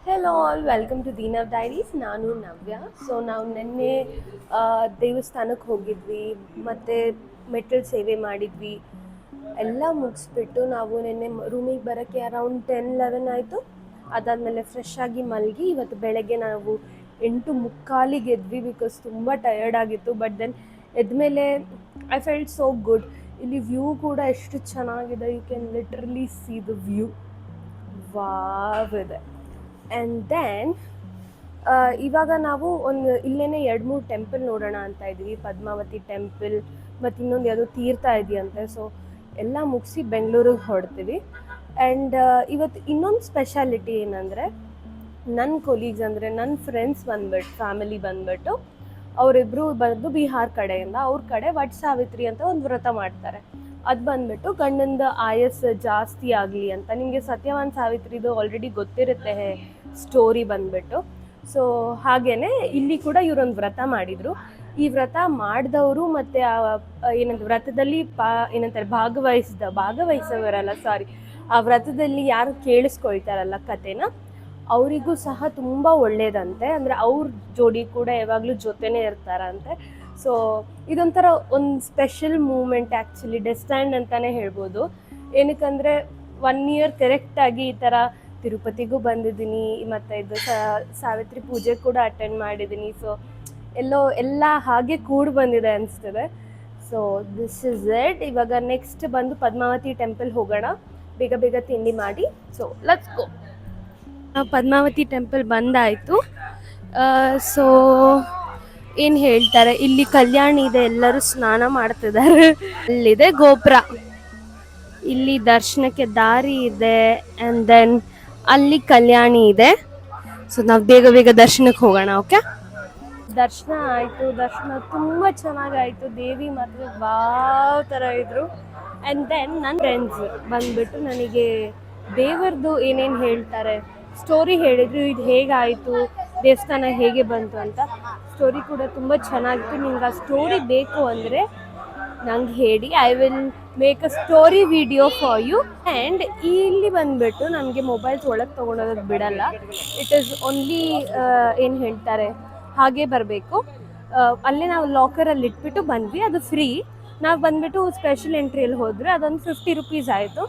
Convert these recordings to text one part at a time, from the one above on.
Hello all, welcome to Deenav diaries. ನಾನು Navya. So ನಾವು ನಿನ್ನೆ ದೇವಸ್ಥಾನಕ್ಕೆ ಹೋಗಿದ್ವಿ ಮತ್ತು ಮೆಟ್ಟಲು ಸೇವೆ ಮಾಡಿದ್ವಿ. ಎಲ್ಲ ಮುಗಿಸ್ಬಿಟ್ಟು ನಾವು ನಿನ್ನೆ ರೂಮಿಗೆ ಬರೋಕ್ಕೆ ಅರೌಂಡ್ 10-11 ಆಯಿತು. ಅದಾದಮೇಲೆ ಫ್ರೆಶ್ ಆಗಿ ಮಲಗಿ ಇವತ್ತು ಬೆಳಗ್ಗೆ ನಾವು 8:45 ಎದ್ವಿ ಬಿಕಾಸ್ ತುಂಬ ಟಯರ್ಡ್ ಆಗಿತ್ತು. ಬಟ್ ದೆನ್ ಎದ್ಮೇಲೆ ಐ ಫೆಲ್ಟ್ ಸೋ ಗುಡ್. ಇಲ್ಲಿ ವ್ಯೂ ಕೂಡ ಎಷ್ಟು ಚೆನ್ನಾಗಿದೆ. You can literally see the view. Wow ಇದೆ. ಆ್ಯಂಡ್ ದೆನ್ ಇವಾಗ ನಾವು ಇಲ್ಲೇ 2-3 ಟೆಂಪಲ್ ನೋಡೋಣ ಅಂತ ಇದ್ದೀವಿ. ಪದ್ಮಾವತಿ ಟೆಂಪಲ್ ಮತ್ತು ಇನ್ನೊಂದು ಯಾವುದೋ ತೀರ್ಥ ಇದೆಯಂತೆ. ಸೊ ಎಲ್ಲ ಮುಗಿಸಿ ಬೆಂಗಳೂರಿಗೆ ಹೊರಡ್ತೀವಿ. ಆ್ಯಂಡ್ ಇವತ್ತು ಇನ್ನೊಂದು ಸ್ಪೆಷಾಲಿಟಿ ಏನಂದರೆ, ನನ್ನ ಕೊಲೀಗ್ಸ್ ಅಂದರೆ ನನ್ನ ಫ್ರೆಂಡ್ಸ್ ಫ್ಯಾಮಿಲಿ ಬಂದುಬಿಟ್ಟು ಅವರಿಬ್ಬರು ಬಂದು ಬಿಹಾರ್ ಕಡೆಯಿಂದ, ಅವ್ರ ಕಡೆ ವಟ್ ಸಾವಿತ್ರಿ ಅಂತ ಒಂದು ವ್ರತ ಮಾಡ್ತಾರೆ. ಅದು ಬಂದುಬಿಟ್ಟು ಗಂಡಂದು ಆಯಸ್ಸು ಜಾಸ್ತಿ ಆಗಲಿ ಅಂತ. ನಿಮಗೆ ಸತ್ಯವಾನ್ ಸಾವಿತ್ರಿದು ಆಲ್ರೆಡಿ ಗೊತ್ತಿರುತ್ತೆ ಸ್ಟೋರಿ ಬಂದುಬಿಟ್ಟು. ಸೊ ಹಾಗೇ ಇಲ್ಲಿ ಕೂಡ ಇವರೊಂದು ವ್ರತ ಮಾಡಿದರು. ಈ ವ್ರತ ಮಾಡಿದವರು ಮತ್ತು ಏನಂತ ವ್ರತದಲ್ಲಿ ಏನಂತಾರೆ ಭಾಗವಹಿಸೋರಲ್ಲ, ಸಾರಿ, ಆ ವ್ರತದಲ್ಲಿ ಯಾರು ಕೇಳಿಸ್ಕೊಳ್ತಾರಲ್ಲ ಕಥೆನ, ಅವರಿಗೂ ಸಹ ತುಂಬ ಒಳ್ಳೆಯದಂತೆ. ಅಂದರೆ ಅವ್ರ ಜೋಡಿ ಕೂಡ ಯಾವಾಗಲೂ ಜೊತೆನೇ ಇರ್ತಾರಂತೆ. ಸೊ ಇದೊಂಥರ ಒಂದು ಸ್ಪೆಷಲ್ ಮೂಮೆಂಟ್ ಆ್ಯಕ್ಚುಲಿ, ಡೆಸ್ಟೈನ್ಡ್ ಅಂತಲೇ ಹೇಳ್ಬೋದು. ಏನಕ್ಕಂದರೆ 1 ಇಯರ್ ಕರೆಕ್ಟಾಗಿ ಈ ಥರ ತಿರುಪತಿಗೂ ಬಂದಿದ್ದೀನಿ, ಮತ್ತು ಇದು ಸಾವಿತ್ರಿ ಪೂಜೆ ಕೂಡ ಅಟೆಂಡ್ ಮಾಡಿದ್ದೀನಿ. ಸೊ ಎಲ್ಲ ಹಾಗೆ ಕೂಡಿ ಬಂದಿದೆ ಅನಿಸ್ತದೆ. So this is it. ಇವಾಗ ನೆಕ್ಸ್ಟ್ ಬಂದು ಪದ್ಮಾವತಿ ಟೆಂಪಲ್ ಹೋಗೋಣ, ಬೇಗ ಬೇಗ ತಿಂಡಿ ಮಾಡಿ. So let's go. Padmavati temple ಬಂದಾಯಿತು. ಸೊ ಏನು ಹೇಳ್ತಾರೆ, ಇಲ್ಲಿ ಕಲ್ಯಾಣಿ ಇದೆ, ಎಲ್ಲರೂ ಸ್ನಾನ ಮಾಡ್ತಿದ್ದಾರೆ. ಅಲ್ಲಿದೆ ಗೋಪುರ, ಇಲ್ಲಿ ದರ್ಶನಕ್ಕೆ ದಾರಿ ಇದೆ, ಆ್ಯಂಡ್ ದೆನ್ ಅಲ್ಲಿ ಕಲ್ಯಾಣಿ ಇದೆ. ಸೊ ನಾವು ಬೇಗ ಬೇಗ ದರ್ಶನಕ್ಕೆ ಹೋಗೋಣ. ಓಕೆ, ದರ್ಶನ ಆಯಿತು. ದರ್ಶನ ತುಂಬ ಚೆನ್ನಾಗಾಯಿತು. ದೇವಿ ಮಾತ್ರ ವಾವ್ ಥರ ಇದ್ದರು. ಆ್ಯಂಡ್ ದೆನ್ ನನ್ನ ಫ್ರೆಂಡ್ಸ್ ಬಂದುಬಿಟ್ಟು ನನಗೆ ದೇವರದು ಏನೇನು ಹೇಳ್ತಾರೆ ಸ್ಟೋರಿ ಹೇಳಿದರು. ಇದು ಹೇಗಾಯಿತು, ದೇವಸ್ಥಾನ ಹೇಗೆ ಬಂತು ಅಂತ. ಸ್ಟೋರಿ ಕೂಡ ತುಂಬ ಚೆನ್ನಾಗಿತ್ತು. ನಿಮ್ಗೆ ಆ ಸ್ಟೋರಿ ಬೇಕು ಅಂದರೆ ನಂಗೆ ಹೇಳಿ, I will make a story video for you. And ಇಲ್ಲಿ ಬಂದುಬಿಟ್ಟು ನನಗೆ ಮೊಬೈಲ್ಸ್ ಒಳಗೆ ತೊಗೊಂಡೋಗೋಕ್ಕೆ ಬಿಡಲ್ಲ. ಇಟ್ ಈಸ್ ಓನ್ಲಿ ಏನು ಹೇಳ್ತಾರೆ ಹಾಗೆ ಬರಬೇಕು. ಅಲ್ಲೇ ನಾವು ಲಾಕರಲ್ಲಿ ಇಟ್ಬಿಟ್ಟು ಬಂದ್ವಿ, ಅದು ಫ್ರೀ. ನಾವು ಬಂದುಬಿಟ್ಟು ಸ್ಪೆಷಲ್ ಎಂಟ್ರಿಯಲ್ಲಿ ಹೋದರೆ ಅದೊಂದು 50 ರೂಪೀಸ್ ಆಯಿತು.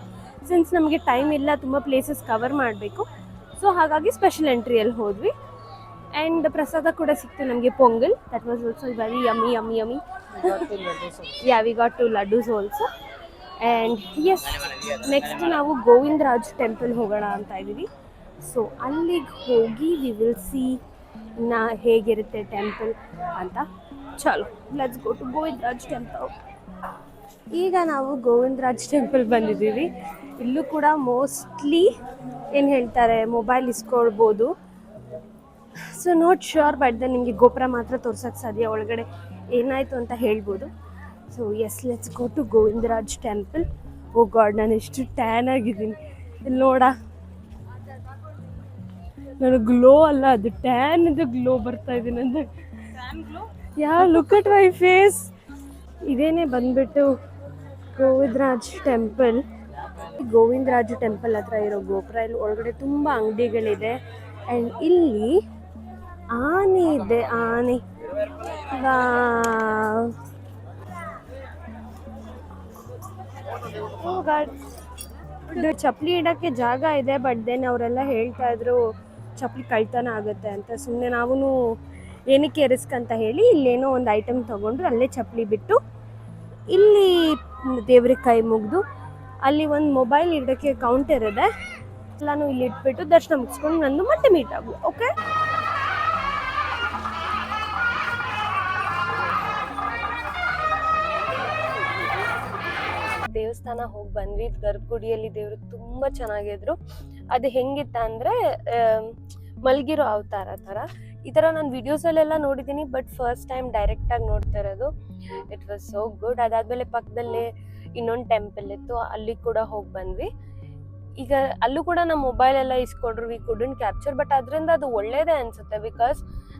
ಸಿನ್ಸ್ ನಮಗೆ ಟೈಮ್ ಇಲ್ಲ, ತುಂಬ ಪ್ಲೇಸಸ್ ಕವರ್ ಮಾಡಬೇಕು, ಸೊ ಹಾಗಾಗಿ ಸ್ಪೆಷಲ್ ಎಂಟ್ರಿಯಲ್ಲಿ ಹೋದ್ವಿ. ಆ್ಯಂಡ್ ಪ್ರಸಾದ ಕೂಡ ಸಿಕ್ತು ನಮಗೆ, pongal. That was also very yummy. Yeah, we got 2 laddoos also. And yes, next ನಾವು ಗೋವಿಂದರಾಜ್ ಟೆಂಪಲ್ ಹೋಗೋಣ ಅಂತ ಇದ್ದೀವಿ. ಸೊ ಅಲ್ಲಿಗೆ ಹೋಗಿ ವಿ ವಿಲ್ ಸಿ ಹೇಗಿರುತ್ತೆ ಟೆಂಪಲ್ ಅಂತ. ಚಲೋ, let's go to Govindaraj temple. ಈಗ ನಾವು ಗೋವಿಂದರಾಜ್ ಟೆಂಪಲ್ ಬಂದಿದ್ದೀವಿ. ಇಲ್ಲೂ ಕೂಡ ಮೋಸ್ಟ್ಲಿ ಏನು ಹೇಳ್ತಾರೆ ಮೊಬೈಲ್ ಇಸ್ಕೊಳ್ಬೋದು. So not sure, but then ನಿಮಗೆ ಗೋಪುರ ಮಾತ್ರ ತೋರ್ಸೋಕ್ಕೆ ಸಾಧ್ಯ, ಒಳಗಡೆ ಏನಾಯಿತು ಅಂತ ಹೇಳ್ಬೋದು. So yes, let's go to Govindaraj temple. Oh God, ನಾನು ಎಷ್ಟು ಟ್ಯಾನ್ ಆಗಿದ್ದೀನಿ ಇಲ್ಲಿ ನೋಡ. ನನಗೆ ಗ್ಲೋ ಅಲ್ಲ, ಅದು ಟ್ಯಾನ್ ಇದು ಗ್ಲೋ ಬರ್ತಾ ಇದೆ ನಂದು. ಯಾ, ಲುಕ್ ಅಟ್ ಮೈ ಫೇಸ್. ಇದೇನೇ ಬಂದ್ಬಿಟ್ಟು ಗೋವಿಂದರಾಜ್ ಟೆಂಪಲ್. ಗೋವಿಂದರಾಜ್ ಟೆಂಪಲ್ ಹತ್ರ ಇರೋ ಗೋಪುರ. ಇಲ್ಲಿ ಒಳಗಡೆ ತುಂಬ ಅಂಗಡಿಗಳಿದೆ. ಆ್ಯಂಡ್ ಇಲ್ಲಿ ಆನೆ ಇದೆ, ಆನೆ. ಇದು ಚಪ್ಪಲಿ ಇಡೋಕ್ಕೆ ಜಾಗ ಇದೆ, ಬಟ್ ದೆನ್ ಅವರೆಲ್ಲ ಹೇಳ್ತಾ ಇದ್ರು ಚಪ್ಪಲಿ ಕಳ್ತನ ಆಗುತ್ತೆ ಅಂತ. ಸುಮ್ಮನೆ ನಾವು ಏನಕ್ಕೆ ರಿಸ್ಕ್ ಅಂತ ಹೇಳಿ ಇಲ್ಲೇನೋ ಒಂದು ಐಟಮ್ ತೊಗೊಂಡ್ರು, ಅಲ್ಲೇ ಚಪ್ಪಲಿ ಬಿಟ್ಟು ಇಲ್ಲಿ ದೇವ್ರಿಗೆ ಕೈ ಮುಗಿದು ಅಲ್ಲಿ ಒಂದು ಮೊಬೈಲ್ ಇಡೋಕ್ಕೆ ಕೌಂಟರ್ ಇದೆ, ಎಲ್ಲನೂ ಇಲ್ಲಿ ಇಟ್ಬಿಟ್ಟು ದರ್ಶನ ಮುಗಿಸ್ಕೊಂಡು ನಂದು ಮತ್ತೆ ಮೀಟ್ ಆಗು. ಓಕೆ, ದೇವಸ್ಥಾನ ಹೋಗಿ ಬಂದ್ವಿ. ಗರ್ಭಗುಡಿಯಲ್ಲಿ ದೇವರು ತುಂಬ ಚೆನ್ನಾಗಿದ್ರು. ಅದು ಹೆಂಗಿತ್ತ ಅಂದರೆ ಮಲಗಿರೋ ಅವತಾರ ಥರ. ಈ ಥರ ನಾನು ವಿಡಿಯೋಸಲ್ಲೆಲ್ಲ ನೋಡಿದ್ದೀನಿ, ಬಟ್ ಫಸ್ಟ್ ಟೈಮ್ ಡೈರೆಕ್ಟಾಗಿ ನೋಡ್ತಾ ಇರೋದು. It was so good. ಅದಾದಮೇಲೆ ಪಕ್ಕದಲ್ಲೇ ಇನ್ನೊಂದು ಟೆಂಪಲ್ ಇತ್ತು, ಅಲ್ಲಿ ಕೂಡ ಹೋಗಿ ಬಂದ್ವಿ. ಈಗ ಅಲ್ಲೂ ಕೂಡ ನಮ್ಮ ಮೊಬೈಲೆಲ್ಲ ಇಸ್ಕೊಡ್ರು, ವಿ ಕುಡಂಟ್ ಕ್ಯಾಪ್ಚರ್. ಬಟ್ ಅದರಿಂದ ಅದು ಒಳ್ಳೇದೇ ಅನಿಸುತ್ತೆ, ಬಿಕಾಸ್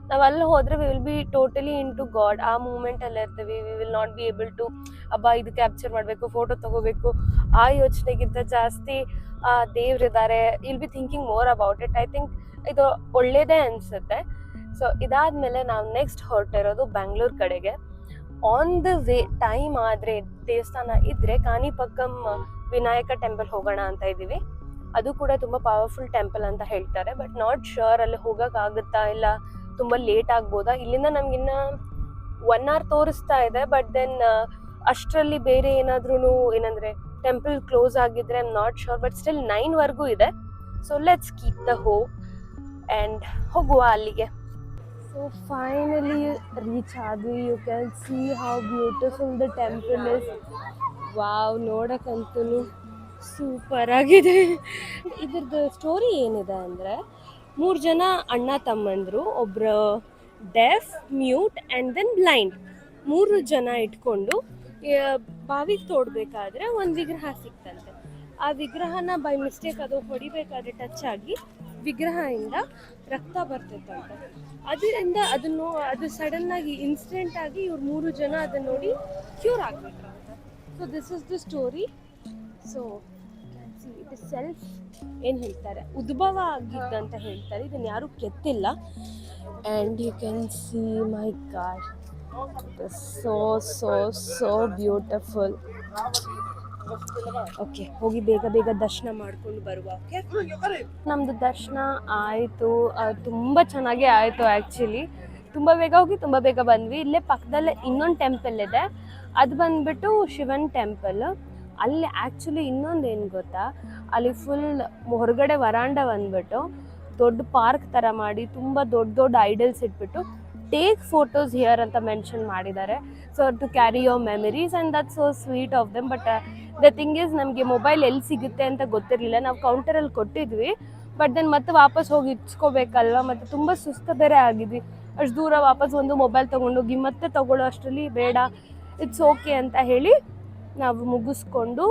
ನಾವು ಅಲ್ಲಿ ಹೋದರೆ we will be totally into God. ಆ ಮೂಮೆಂಟಲ್ಲೇ ಇರ್ತೀವಿ. We will not be able to ಇದು ಕ್ಯಾಪ್ಚರ್ ಮಾಡಬೇಕು, ಫೋಟೋ ತೊಗೋಬೇಕು. ಆ ಯೋಚನೆಗಿಂತ ಜಾಸ್ತಿ ದೇವ್ರಿದ್ದಾರೆ, will be thinking more about it. I think ಇದು ಒಳ್ಳೇದೇ ಅನಿಸುತ್ತೆ. ಸೊ ಇದಾದಮೇಲೆ ನಾವು ನೆಕ್ಸ್ಟ್ ಹೊರಟಿರೋದು ಬ್ಯಾಂಗ್ಳೂರ್ ಕಡೆಗೆ. ಆನ್ ದ ವೇ ಟೈಮ್ ಆದರೆ ದೇವಸ್ಥಾನ ಇದ್ದರೆ ಕಾಣಿಪಕ್ಕಂ ವಿನಾಯಕ ಟೆಂಪಲ್ ಹೋಗೋಣ ಅಂತ ಇದ್ದೀವಿ. ಅದು ಕೂಡ ತುಂಬ ಪವರ್ಫುಲ್ ಟೆಂಪಲ್ ಅಂತ ಹೇಳ್ತಾರೆ, ಬಟ್ ನಾಟ್ ಶ್ಯೂರ್ ಅಲ್ಲಿ ಹೋಗೋಕ್ಕಾಗುತ್ತಾ ಇಲ್ಲ ತುಂಬ ಲೇಟ್ ಆಗ್ಬೋದಾ. ಇಲ್ಲಿಂದ ನಮಗಿನ್ನ 1 hour ತೋರಿಸ್ತಾ ಇದೆ, ಬಟ್ ದೆನ್ ಅಷ್ಟರಲ್ಲಿ ಬೇರೆ ಏನಾದ್ರೂ ಏನಂದರೆ ಟೆಂಪಲ್ ಕ್ಲೋಸ್ ಆಗಿದ್ರೆ I am not sure, but still 9ವರೆಗೂ ಇದೆ. So let's keep the hope and ಹೋಗುವ ಅಲ್ಲಿಗೆ. ಸೊ ಫೈನಲಿ ರೀಚ್ ಆದ್ವಿ. You can see how beautiful the temple is. Wow, ನೋಡೋಕ್ಕಂತೂ ಸೂಪರ್ ಆಗಿದೆ. ಇದ್ರದ್ದು ಸ್ಟೋರಿ ಏನಿದೆ ಅಂದರೆ 3 ಜನ ಅಣ್ಣ ತಮ್ಮಂದರು, ಒಬ್ಬರು deaf, mute and then blind, 3 ಜನ ಇಟ್ಕೊಂಡು ಬಾವಿಗೆ ತೋಡಬೇಕಾದ್ರೆ ಒಂದು ವಿಗ್ರಹ ಸಿಕ್ತಂತೆ. ಆ ವಿಗ್ರಹನ ಬೈ ಮಿಸ್ಟೇಕ್ ಅದು ಹೊಡಿಬೇಕಾದ್ರೆ ಟಚ್ ಆಗಿ ವಿಗ್ರಹದಿಂದ ರಕ್ತ ಬರ್ತಿತ್ತಂತೆ. ಅದರಿಂದ ಅದು ಸಡನ್ನಾಗಿ ಇನ್ಸ್ಟೆಂಟಾಗಿ ಇವ್ರು 3 ಜನ ಅದನ್ನು ನೋಡಿ ಕ್ಯೂರ್ ಆಗಿಬಿಟ್ರಂತೆ. So this is the story. So ಇದು ಸೆಲ್ಫ್ ಏನು ಹೇಳ್ತಾರೆ ಉದ್ಭವ ಆಗಿದ್ದಂತ ಹೇಳ್ತಾರೆ. ಇದನ್ನು ಯಾರೂ ಕೆತ್ತಿಲ್ಲ. And you can see my god, so so so beautiful. Okay, ಹೋಗಿ ಬೇಗ ಬೇಗ ದರ್ಶನ ಮಾಡ್ಕೊಂಡು ಬರುವ. ಓಕೆ, ನಮ್ಮದು ದರ್ಶನ ಆಯಿತು, ತುಂಬ ಚೆನ್ನಾಗೇ ಆಯಿತು. ಆ್ಯಕ್ಚುಲಿ ತುಂಬ ಬೇಗ ಹೋಗಿ ತುಂಬ ಬೇಗ ಬಂದ್ವಿ. ಇಲ್ಲೇ ಪಕ್ಕದಲ್ಲೇ ಇನ್ನೊಂದು ಟೆಂಪಲ್ ಇದೆ, ಅದು ಬಂದುಬಿಟ್ಟು ಶಿವನ್ ಟೆಂಪಲ್. ಅಲ್ಲಿ ಆ್ಯಕ್ಚುಲಿ ಇನ್ನೊಂದು ಏನು ಗೊತ್ತಾ, ಅಲ್ಲಿ ಫುಲ್ ಹೊರಗಡೆ ವರಾಂಡ ಬಂದ್ಬಿಟ್ಟು ದೊಡ್ಡ ಪಾರ್ಕ್ ಥರ ಮಾಡಿ ತುಂಬ ದೊಡ್ಡ ದೊಡ್ಡ ಐಡಲ್ಸ್ ಇಟ್ಬಿಟ್ಟು ಟೇಕ್ ಫೋಟೋಸ್ ಹಿಯರ್ ಅಂತ ಮೆನ್ಷನ್ ಮಾಡಿದ್ದಾರೆ. So to carry your memories and that so sweet of them. But the thing is, ನಮಗೆ ಮೊಬೈಲ್ ಎಲ್ಲಿ ಸಿಗುತ್ತೆ ಅಂತ ಗೊತ್ತಿರಲಿಲ್ಲ. ನಾವು ಕೌಂಟರಲ್ಲಿ ಕೊಟ್ಟಿದ್ವಿ, ಬಟ್ ದೆನ್ ಮತ್ತೆ ವಾಪಸ್ ಹೋಗಿ ಇಟ್ಸ್ಕೋಬೇಕಲ್ವ, ಮತ್ತು ತುಂಬ ಸುಸ್ತು ಬೇರೆ ಆಗಿದ್ವಿ. ಅಷ್ಟು ದೂರ ವಾಪಸ್ ಒಂದು ಮೊಬೈಲ್ ತೊಗೊಂಡೋಗಿ ಮತ್ತೆ ತೊಗೊಳ್ಳೋ ಅಷ್ಟರಲ್ಲಿ ಬೇಡ, ಇಟ್ಸ್ ಓಕೆ ಅಂತ ಹೇಳಿ ನಾವು ಮುಗಿಸ್ಕೊಂಡು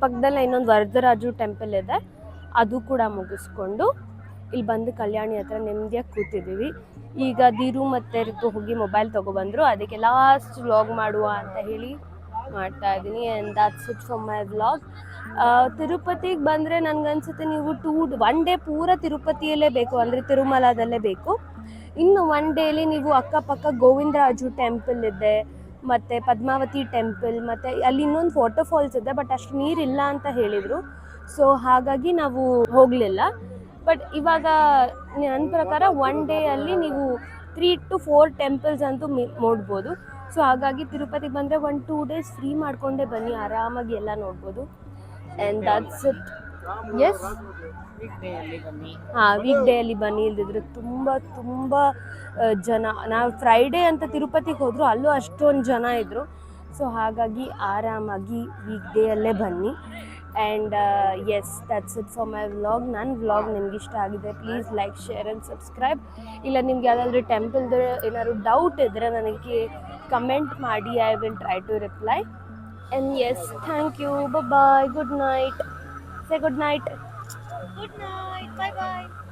ಪಕ್ಕದಲ್ಲೇ ಇನ್ನೊಂದು ವರದರಾಜು ಟೆಂಪಲ್ ಇದೆ, ಅದು ಕೂಡ ಮುಗಿಸ್ಕೊಂಡು ಇಲ್ಲಿ ಬಂದು ಕಲ್ಯಾಣಿ ಹತ್ರ ನೆಮ್ಮದಿಯಾಗಿ ಕೂತಿದ್ದೀವಿ. ಈಗ ದೀರು ಮತ್ತು ಋತು ಹೋಗಿ ಮೊಬೈಲ್ ತೊಗೊಬಂದರು, ಅದಕ್ಕೆ ಲಾಸ್ಟ್ ವ್ಲಾಗ್ ಮಾಡುವ ಅಂತ ಹೇಳಿ ಮಾಡ್ತಾ ಇದ್ದೀನಿ. And that's it for my vlog. ತಿರುಪತಿಗೆ ಬಂದರೆ ನನಗನ್ಸುತ್ತೆ ನೀವು 1 ಡೇ ಪೂರ ತಿರುಪತಿಯಲ್ಲೇ ಬೇಕು, ಅಂದರೆ ತಿರುಮಲದಲ್ಲೇ ಬೇಕು. ಇನ್ನು 1 ಡೇಲಿ ನೀವು ಅಕ್ಕಪಕ್ಕ ಗೋವಿಂದರಾಜು ಟೆಂಪಲ್ ಇದೆ, ಮತ್ತು ಪದ್ಮಾವತಿ ಟೆಂಪಲ್, ಮತ್ತು ಅಲ್ಲಿ ಇನ್ನೊಂದು ವಾಟರ್ಫಾಲ್ಸ್ ಇದೆ, ಬಟ್ ಅಷ್ಟು ನೀರಿಲ್ಲ ಅಂತ ಹೇಳಿದರು. ಸೊ ಹಾಗಾಗಿ ನಾವು ಹೋಗಲಿಲ್ಲ. ಬಟ್ ಇವಾಗ ನನ್ನ ಪ್ರಕಾರ 1 ಡೇಯಲ್ಲಿ ನೀವು 3 to 4 ಟೆಂಪಲ್ಸ್ ಅಂತೂ ನೋಡ್ಬೋದು. ಸೊ ಹಾಗಾಗಿ ತಿರುಪತಿಗೆ ಬಂದರೆ 1-2 ಡೇಸ್ ಫ್ರೀ ಮಾಡಿಕೊಂಡೇ ಬನ್ನಿ, ಆರಾಮಾಗಿ ಎಲ್ಲ ನೋಡ್ಬೋದು. And that's it. Yes, week ಡೇಯಲ್ಲಿ ಬನ್ನಿ, ಇಲ್ದಿದ್ರೆ ತುಂಬ ಜನ. ನಾವು ಫ್ರೈಡೇ ಅಂತ ತಿರುಪತಿಗೆ ಹೋದರೂ ಅಲ್ಲೂ ಅಷ್ಟೊಂದು ಜನ ಇದ್ದರು. ಸೊ ಹಾಗಾಗಿ ಆರಾಮಾಗಿ ವೀಕ್ ಡೇಯಲ್ಲೇ ಬನ್ನಿ. And yes, that's it for my vlog. ನನ್ನ ವ್ಲಾಗ್ ನಿಮ್ಗೆ ಇಷ್ಟ ಆಗಿದೆ, please like, share and subscribe. ಇಲ್ಲ ನಿಮ್ಗೆ ಯಾವುದಾದ್ರೂ ಟೆಂಪಲ್ದು ಏನಾದ್ರು ಡೌಟ್ ಇದ್ದರೆ ನನಗೆ ಕಮೆಂಟ್ ಮಾಡಿ, I will try to reply. And yes, thank you, bye, good night. Say good night. Good night. Bye bye.